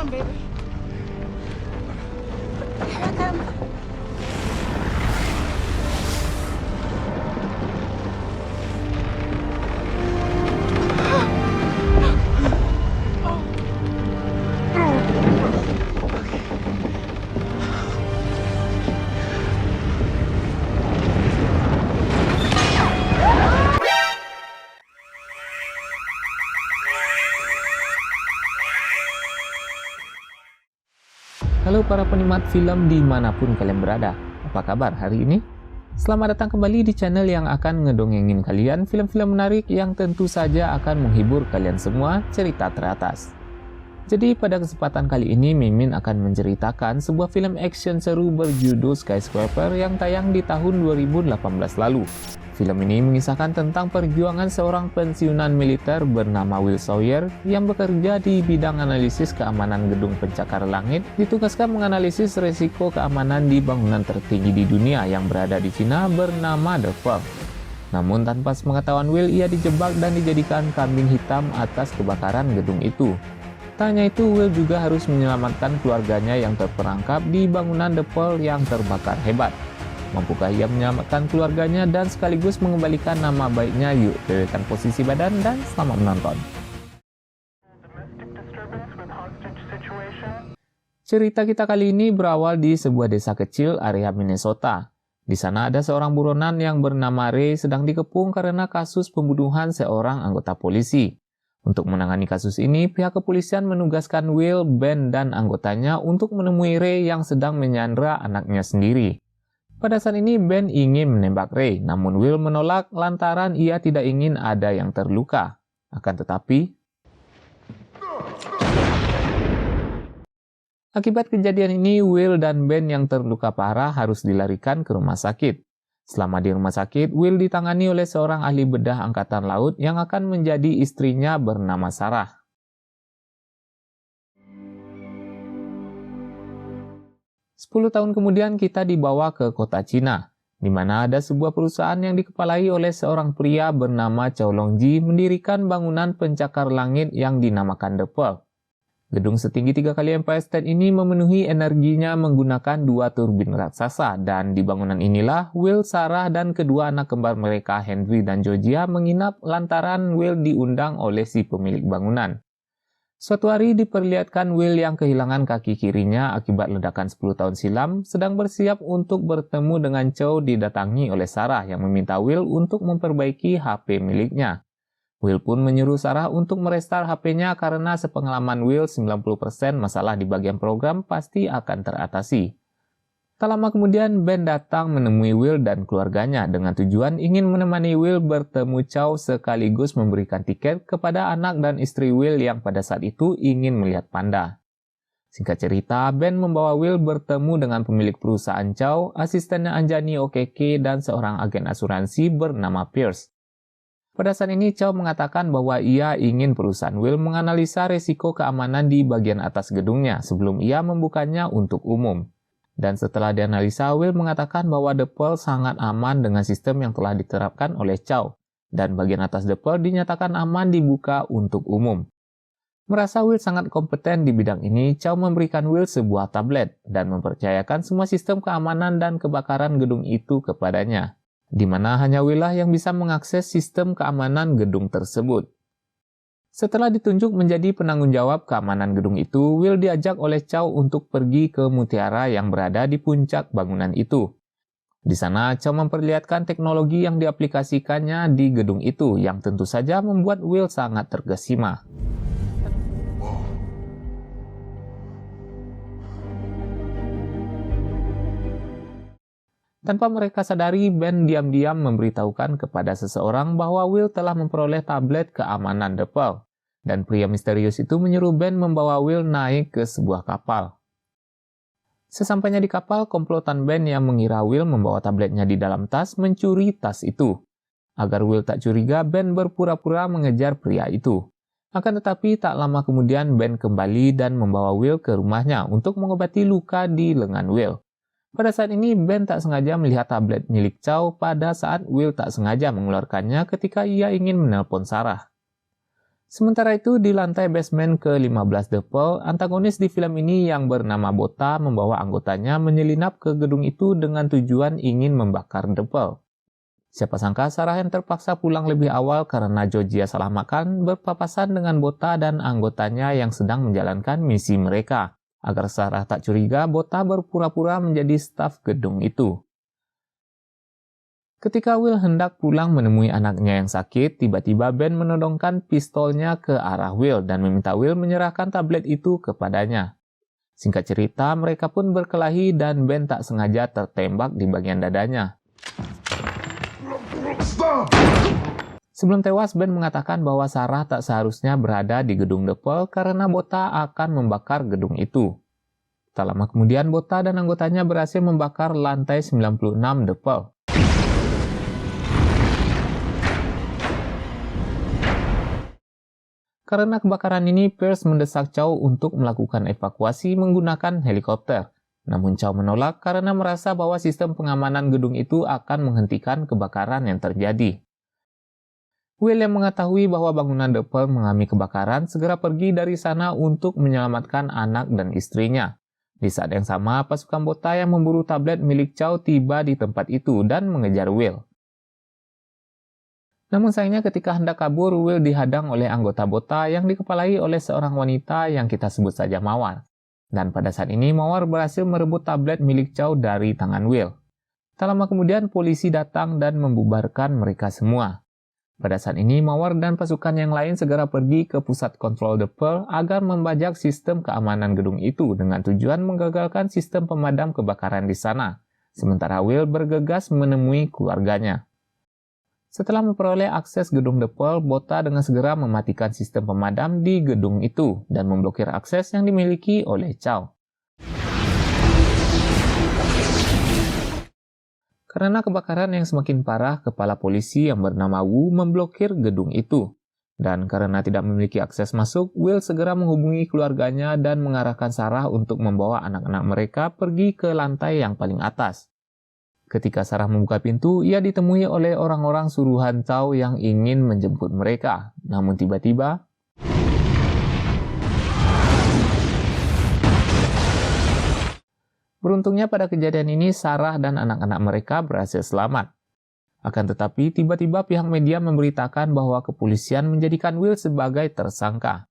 on, baby. Here I come. Halo para penikmat film dimanapun kalian berada, apa kabar hari ini? Selamat datang kembali di channel yang akan ngedongengin kalian film-film menarik yang tentu saja akan menghibur kalian semua, cerita teratas. Jadi pada kesempatan kali ini Mimin akan menceritakan sebuah film action seru berjudul Skyscraper yang tayang di tahun 2018 lalu. Film ini mengisahkan tentang perjuangan seorang pensiunan militer bernama Will Sawyer yang bekerja di bidang analisis keamanan gedung pencakar langit, ditugaskan menganalisis resiko keamanan di bangunan tertinggi di dunia yang berada di Cina bernama The Pearl. Namun tanpa sepengetahuan Will, ia dijebak dan dijadikan kambing hitam atas kebakaran gedung itu. Tak hanya itu, Will juga harus menyelamatkan keluarganya yang terperangkap di bangunan The Pearl yang terbakar hebat. Mampukah ia menyelamatkan keluarganya dan sekaligus mengembalikan nama baiknya? Yuk, berikan posisi badan dan selamat menonton. Cerita kita kali ini berawal di sebuah desa kecil area Minnesota. Di sana ada seorang buronan yang bernama Ray sedang dikepung karena kasus pembunuhan seorang anggota polisi. Untuk menangani kasus ini, pihak kepolisian menugaskan Will, Ben, dan anggotanya untuk menemui Ray yang sedang menyandra anaknya sendiri. Pada saat ini Ben ingin menembak Ray, namun Will menolak lantaran ia tidak ingin ada yang terluka. Akan tetapi, akibat kejadian ini Will dan Ben yang terluka parah harus dilarikan ke rumah sakit. Selama di rumah sakit, Will ditangani oleh seorang ahli bedah angkatan laut yang akan menjadi istrinya bernama Sarah. 10 tahun kemudian kita dibawa ke kota Cina, di mana ada sebuah perusahaan yang dikepalai oleh seorang pria bernama Chow Longji mendirikan bangunan pencakar langit yang dinamakan The Pearl. Gedung setinggi 3 kali Empire State ini memenuhi energinya menggunakan 2 turbin raksasa, dan di bangunan inilah Will, Sarah, dan kedua anak kembar mereka Henry dan Georgia menginap lantaran Will diundang oleh si pemilik bangunan. Suatu hari diperlihatkan Will yang kehilangan kaki kirinya akibat ledakan 10 tahun silam sedang bersiap untuk bertemu dengan Chow didatangi oleh Sarah yang meminta Will untuk memperbaiki HP miliknya. Will pun menyuruh Sarah untuk merestart HP-nya karena sepengalaman Will 90% masalah di bagian program pasti akan teratasi. Tak lama kemudian Ben datang menemui Will dan keluarganya dengan tujuan ingin menemani Will bertemu Chow sekaligus memberikan tiket kepada anak dan istri Will yang pada saat itu ingin melihat panda. Singkat cerita, Ben membawa Will bertemu dengan pemilik perusahaan Chow, asistennya Anjani Okeke, dan seorang agen asuransi bernama Pierce. Pada saat ini Chow mengatakan bahwa ia ingin perusahaan Will menganalisa resiko keamanan di bagian atas gedungnya sebelum ia membukanya untuk umum. Dan setelah dianalisa, Will mengatakan bahwa The Pearl sangat aman dengan sistem yang telah diterapkan oleh Chow, dan bagian atas The Pearl dinyatakan aman dibuka untuk umum. Merasa Will sangat kompeten di bidang ini, Chow memberikan Will sebuah tablet dan mempercayakan semua sistem keamanan dan kebakaran gedung itu kepadanya, di mana hanya Will lah yang bisa mengakses sistem keamanan gedung tersebut. Setelah ditunjuk menjadi penanggung jawab keamanan gedung itu, Will diajak oleh Chow untuk pergi ke mutiara yang berada di puncak bangunan itu. Di sana, Chow memperlihatkan teknologi yang diaplikasikannya di gedung itu, yang tentu saja membuat Will sangat terkesima. Tanpa mereka sadari, Ben diam-diam memberitahukan kepada seseorang bahwa Will telah memperoleh tablet keamanan The Pearl. Dan pria misterius itu menyuruh Ben membawa Will naik ke sebuah kapal. Sesampainya di kapal, komplotan Ben yang mengira Will membawa tabletnya di dalam tas mencuri tas itu. Agar Will tak curiga, Ben berpura-pura mengejar pria itu. Akan tetapi tak lama kemudian Ben kembali dan membawa Will ke rumahnya untuk mengobati luka di lengan Will. Pada saat ini Ben tak sengaja melihat tablet milik Chow pada saat Will tak sengaja mengeluarkannya ketika ia ingin menelpon Sarah. Sementara itu, di lantai basement ke-15 The Pearl, antagonis di film ini yang bernama Bota membawa anggotanya menyelinap ke gedung itu dengan tujuan ingin membakar The Pearl. Siapa sangka Sarah yang terpaksa pulang lebih awal karena Georgia salah makan berpapasan dengan Bota dan anggotanya yang sedang menjalankan misi mereka. Agar Sarah tak curiga, Bota berpura-pura menjadi staf gedung itu. Ketika Will hendak pulang menemui anaknya yang sakit, tiba-tiba Ben menodongkan pistolnya ke arah Will dan meminta Will menyerahkan tablet itu kepadanya. Singkat cerita, mereka pun berkelahi dan Ben tak sengaja tertembak di bagian dadanya. Sebelum tewas, Ben mengatakan bahwa Sarah tak seharusnya berada di gedung The Pearl karena Bota akan membakar gedung itu. Tak lama kemudian, Bota dan anggotanya berhasil membakar lantai 96 The Pearl. Karena kebakaran ini, Pierce mendesak Chow untuk melakukan evakuasi menggunakan helikopter. Namun Chow menolak karena merasa bahwa sistem pengamanan gedung itu akan menghentikan kebakaran yang terjadi. Will yang mengetahui bahwa bangunan The Pearl mengalami kebakaran segera pergi dari sana untuk menyelamatkan anak dan istrinya. Di saat yang sama, pasukan Bota yang memburu tablet milik Chow tiba di tempat itu dan mengejar Will. Namun sayangnya ketika hendak kabur, Will dihadang oleh anggota Bota yang dikepalai oleh seorang wanita yang kita sebut saja Mawar. Dan pada saat ini Mawar berhasil merebut tablet milik Chow dari tangan Will. Tak lama kemudian polisi datang dan membubarkan mereka semua. Pada saat ini Mawar dan pasukan yang lain segera pergi ke pusat kontrol The Pearl agar membajak sistem keamanan gedung itu dengan tujuan menggagalkan sistem pemadam kebakaran di sana. Sementara Will bergegas menemui keluarganya. Setelah memperoleh akses gedung The Pearl, Bota dengan segera mematikan sistem pemadam di gedung itu dan memblokir akses yang dimiliki oleh Chow. Karena kebakaran yang semakin parah, kepala polisi yang bernama Wu memblokir gedung itu. Dan karena tidak memiliki akses masuk, Will segera menghubungi keluarganya dan mengarahkan Sarah untuk membawa anak-anak mereka pergi ke lantai yang paling atas. Ketika Sarah membuka pintu, ia ditemui oleh orang-orang suruhan Chow yang ingin menjemput mereka. Namun tiba-tiba, beruntungnya pada kejadian ini Sarah dan anak-anak mereka berhasil selamat. Akan tetapi, tiba-tiba pihak media memberitakan bahwa kepolisian menjadikan Will sebagai tersangka.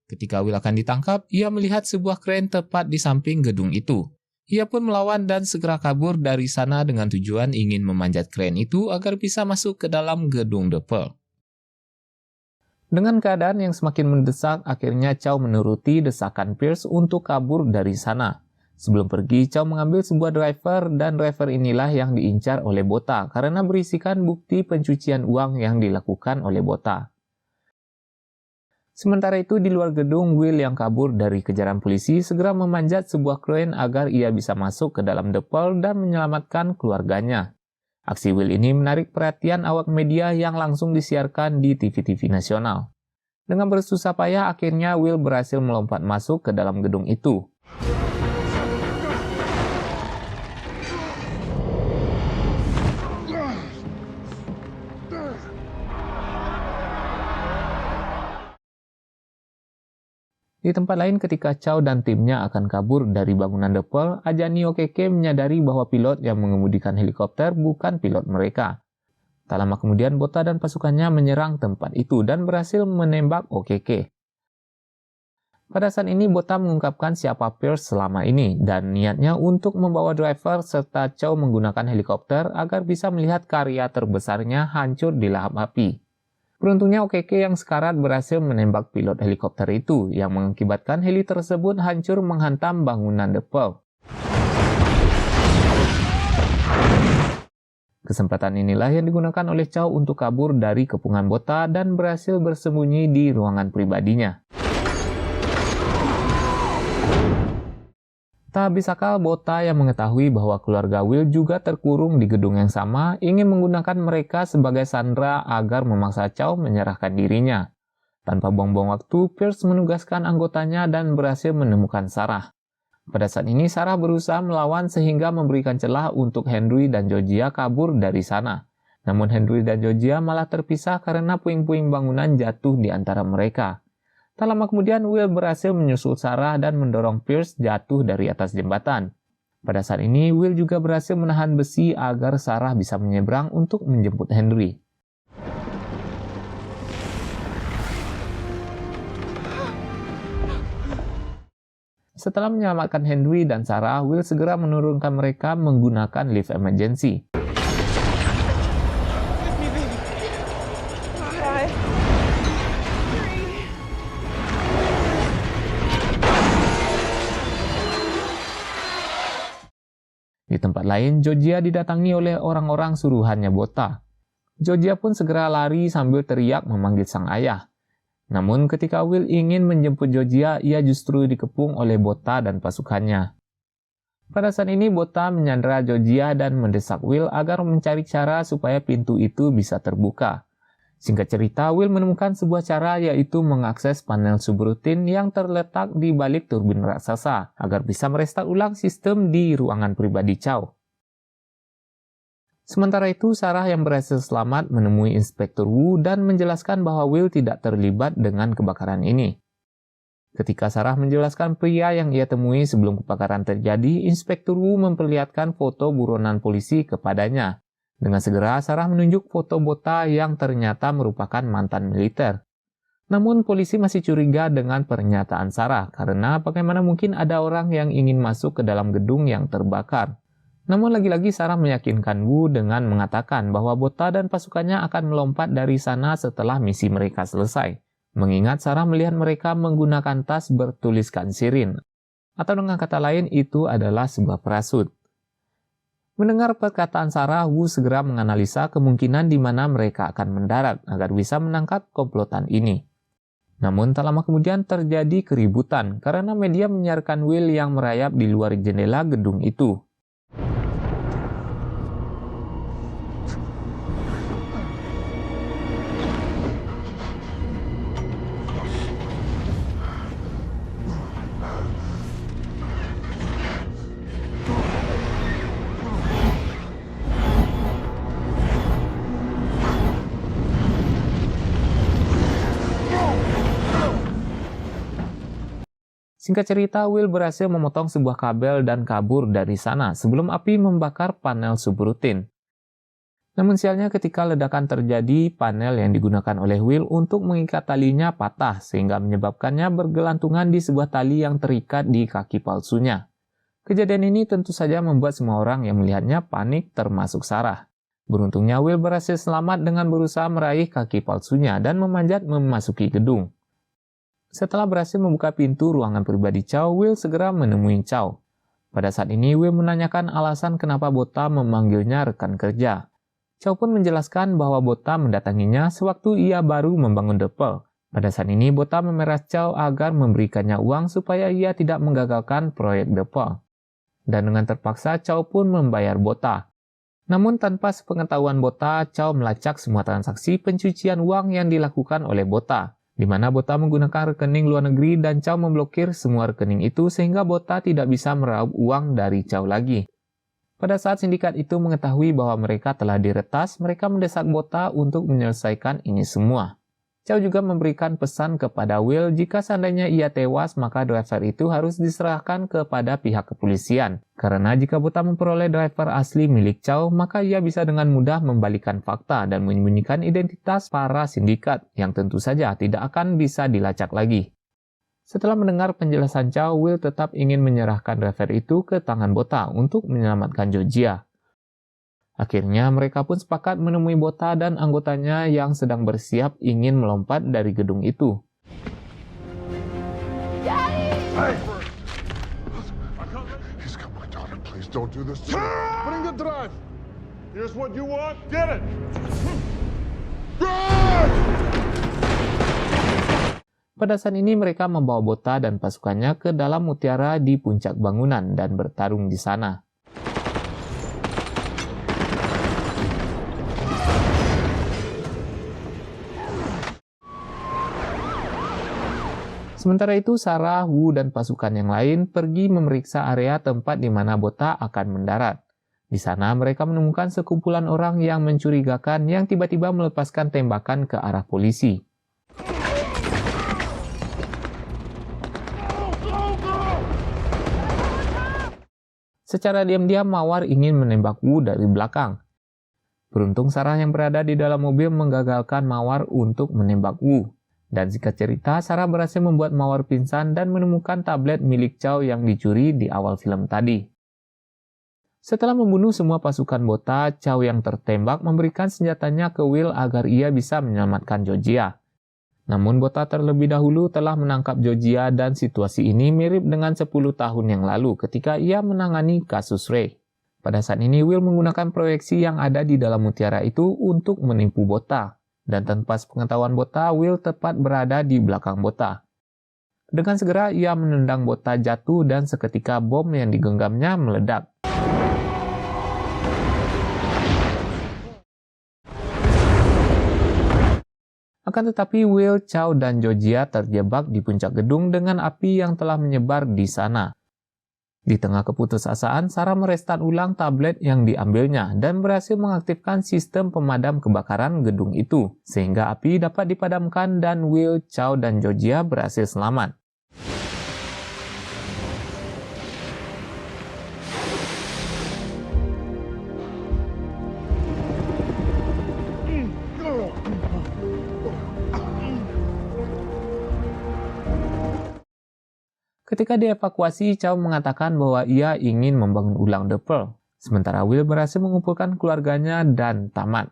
Ketika Will akan ditangkap, ia melihat sebuah kren tepat di samping gedung itu. Ia pun melawan dan segera kabur dari sana dengan tujuan ingin memanjat kren itu agar bisa masuk ke dalam gedung The Pearl. Dengan keadaan yang semakin mendesak, akhirnya Chow menuruti desakan Pierce untuk kabur dari sana. Sebelum pergi, Chow mengambil sebuah driver dan driver inilah yang diincar oleh Bota karena berisikan bukti pencucian uang yang dilakukan oleh Bota. Sementara itu, di luar gedung, Will yang kabur dari kejaran polisi segera memanjat sebuah kren agar ia bisa masuk ke dalam The Pearl dan menyelamatkan keluarganya. Aksi Will ini menarik perhatian awak media yang langsung disiarkan di TV-TV nasional. Dengan bersusah payah, akhirnya Will berhasil melompat masuk ke dalam gedung itu. Di tempat lain ketika Chow dan timnya akan kabur dari bangunan The Pearl, Ajani Okeke menyadari bahwa pilot yang mengemudikan helikopter bukan pilot mereka. Tak lama kemudian Bota dan pasukannya menyerang tempat itu dan berhasil menembak Okeke. Pada saat ini Bota mengungkapkan siapa Pierce selama ini dan niatnya untuk membawa driver serta Chow menggunakan helikopter agar bisa melihat karya terbesarnya hancur di lahap api. Beruntungnya Okeke yang sekarat berhasil menembak pilot helikopter itu yang mengakibatkan heli tersebut hancur menghantam bangunan The Pearl. Kesempatan inilah yang digunakan oleh Chow untuk kabur dari kepungan Bota dan berhasil bersembunyi di ruangan pribadinya. Tak habis akal, Bota yang mengetahui bahwa keluarga Will juga terkurung di gedung yang sama ingin menggunakan mereka sebagai sandera agar memaksa Chow menyerahkan dirinya. Tanpa buang-buang waktu, Pierce menugaskan anggotanya dan berhasil menemukan Sarah. Pada saat ini Sarah berusaha melawan sehingga memberikan celah untuk Henry dan Georgia kabur dari sana. Namun Henry dan Georgia malah terpisah karena puing-puing bangunan jatuh di antara mereka. Tak lama kemudian, Will berhasil menyusul Sarah dan mendorong Pierce jatuh dari atas jembatan. Pada saat ini, Will juga berhasil menahan besi agar Sarah bisa menyeberang untuk menjemput Henry. Setelah menyelamatkan Henry dan Sarah, Will segera menurunkan mereka menggunakan lift emergency. Di tempat lain, Georgia didatangi oleh orang-orang suruhannya Botha. Georgia pun segera lari sambil teriak memanggil sang ayah. Namun ketika Will ingin menjemput Georgia, ia justru dikepung oleh Botha dan pasukannya. Pada saat ini Botha menyandera Georgia dan mendesak Will agar mencari cara supaya pintu itu bisa terbuka. Singkat cerita, Will menemukan sebuah cara, yaitu mengakses panel subrutin yang terletak di balik turbin raksasa agar bisa merestart ulang sistem di ruangan pribadi Chow. Sementara itu, Sarah yang berhasil selamat menemui Inspektur Wu dan menjelaskan bahwa Will tidak terlibat dengan kebakaran ini. Ketika Sarah menjelaskan pria yang ia temui sebelum kebakaran terjadi, Inspektur Wu memperlihatkan foto buronan polisi kepadanya. Dengan segera, Sarah menunjuk foto Botha yang ternyata merupakan mantan militer. Namun, polisi masih curiga dengan pernyataan Sarah karena bagaimana mungkin ada orang yang ingin masuk ke dalam gedung yang terbakar. Namun lagi-lagi Sarah meyakinkan Wu dengan mengatakan bahwa Botha dan pasukannya akan melompat dari sana setelah misi mereka selesai. Mengingat Sarah melihat mereka menggunakan tas bertuliskan sirin. Atau dengan kata lain, itu adalah sebuah parasut. Mendengar perkataan Sarah, Wu segera menganalisa kemungkinan di mana mereka akan mendarat agar bisa menangkap komplotan ini. Namun tak lama kemudian terjadi keributan karena media menyiarkan Will yang merayap di luar jendela gedung itu. Singkat cerita, Will berhasil memotong sebuah kabel dan kabur dari sana sebelum api membakar panel subrutin. Namun sialnya ketika ledakan terjadi, panel yang digunakan oleh Will untuk mengikat talinya patah sehingga menyebabkannya bergelantungan di sebuah tali yang terikat di kaki palsunya. Kejadian ini tentu saja membuat semua orang yang melihatnya panik termasuk Sarah. Beruntungnya Will berhasil selamat dengan berusaha meraih kaki palsunya dan memanjat memasuki gedung. Setelah berhasil membuka pintu ruangan pribadi Chow, Will segera menemui Chow. Pada saat ini, Will menanyakan alasan kenapa Botha memanggilnya rekan kerja. Chow pun menjelaskan bahwa Botha mendatanginya sewaktu ia baru membangun The Pearl. Pada saat ini, Botha memeras Chow agar memberikannya uang supaya ia tidak menggagalkan proyek The Pearl. Dan dengan terpaksa, Chow pun membayar Botha. Namun tanpa sepengetahuan Botha, Chow melacak semua transaksi pencucian uang yang dilakukan oleh Botha, di mana Botha menggunakan rekening luar negeri dan Chow memblokir semua rekening itu sehingga Botha tidak bisa meraup uang dari Chow lagi. Pada saat sindikat itu mengetahui bahwa mereka telah diretas, mereka mendesak Botha untuk menyelesaikan ini semua. Chow juga memberikan pesan kepada Will jika seandainya ia tewas maka driver itu harus diserahkan kepada pihak kepolisian. Karena jika Botha memperoleh driver asli milik Chow, maka ia bisa dengan mudah membalikan fakta dan menyembunyikan identitas para sindikat yang tentu saja tidak akan bisa dilacak lagi. Setelah mendengar penjelasan Chow, Will tetap ingin menyerahkan driver itu ke tangan Botha untuk menyelamatkan Georgia. Akhirnya mereka pun sepakat menemui Botha dan anggotanya yang sedang bersiap ingin melompat dari gedung itu. Hey! He's got my daughter. Please don't do this to me. Putting the drive. Here's what you want. Get it. Pada saat ini mereka membawa Botha dan pasukannya ke dalam mutiara di puncak bangunan dan bertarung di sana. Sementara itu, Sarah, Wu, dan pasukan yang lain pergi memeriksa area tempat di mana Botha akan mendarat. Di sana mereka menemukan sekumpulan orang yang mencurigakan yang tiba-tiba melepaskan tembakan ke arah polisi. Secara diam-diam Mawar ingin menembak Wu dari belakang. Beruntung Sarah yang berada di dalam mobil menggagalkan Mawar untuk menembak Wu. Dan singkat cerita, Sarah berhasil membuat Mawar pingsan dan menemukan tablet milik Chow yang dicuri di awal film tadi. Setelah membunuh semua pasukan Botha, Chow yang tertembak memberikan senjatanya ke Will agar ia bisa menyelamatkan Georgia. Namun Botha terlebih dahulu telah menangkap Georgia dan situasi ini mirip dengan 10 tahun yang lalu ketika ia menangani kasus Ray. Pada saat ini Will menggunakan proyeksi yang ada di dalam mutiara itu untuk menipu Botha. Dan tanpa sepengetahuan Botha, Will tepat berada di belakang Botha. Dengan segera ia menendang Botha jatuh dan seketika bom yang digenggamnya meledak. Akan tetapi Will, Chow, dan Georgia terjebak di puncak gedung dengan api yang telah menyebar di sana. Di tengah keputusasaan, Sarah merestart ulang tablet yang diambilnya dan berhasil mengaktifkan sistem pemadam kebakaran gedung itu, sehingga api dapat dipadamkan dan Will, Chow, dan Georgia berhasil selamat. Ketika dievakuasi, Chow mengatakan bahwa ia ingin membangun ulang The Pearl, sementara Will berhasil mengumpulkan keluarganya dan tamat.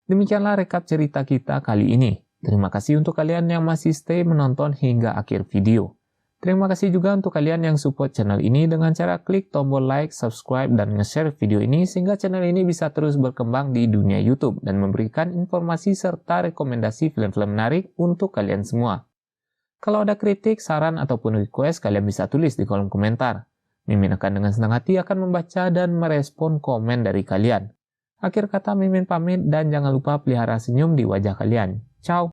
Demikianlah rekap cerita kita kali ini. Terima kasih untuk kalian yang masih stay menonton hingga akhir video. Terima kasih juga untuk kalian yang support channel ini dengan cara klik tombol like, subscribe, dan nge-share video ini sehingga channel ini bisa terus berkembang di dunia YouTube dan memberikan informasi serta rekomendasi film-film menarik untuk kalian semua. Kalau ada kritik, saran, ataupun request, kalian bisa tulis di kolom komentar. Mimin akan dengan senang hati akan membaca dan merespon komen dari kalian. Akhir kata Mimin pamit dan jangan lupa pelihara senyum di wajah kalian. Ciao!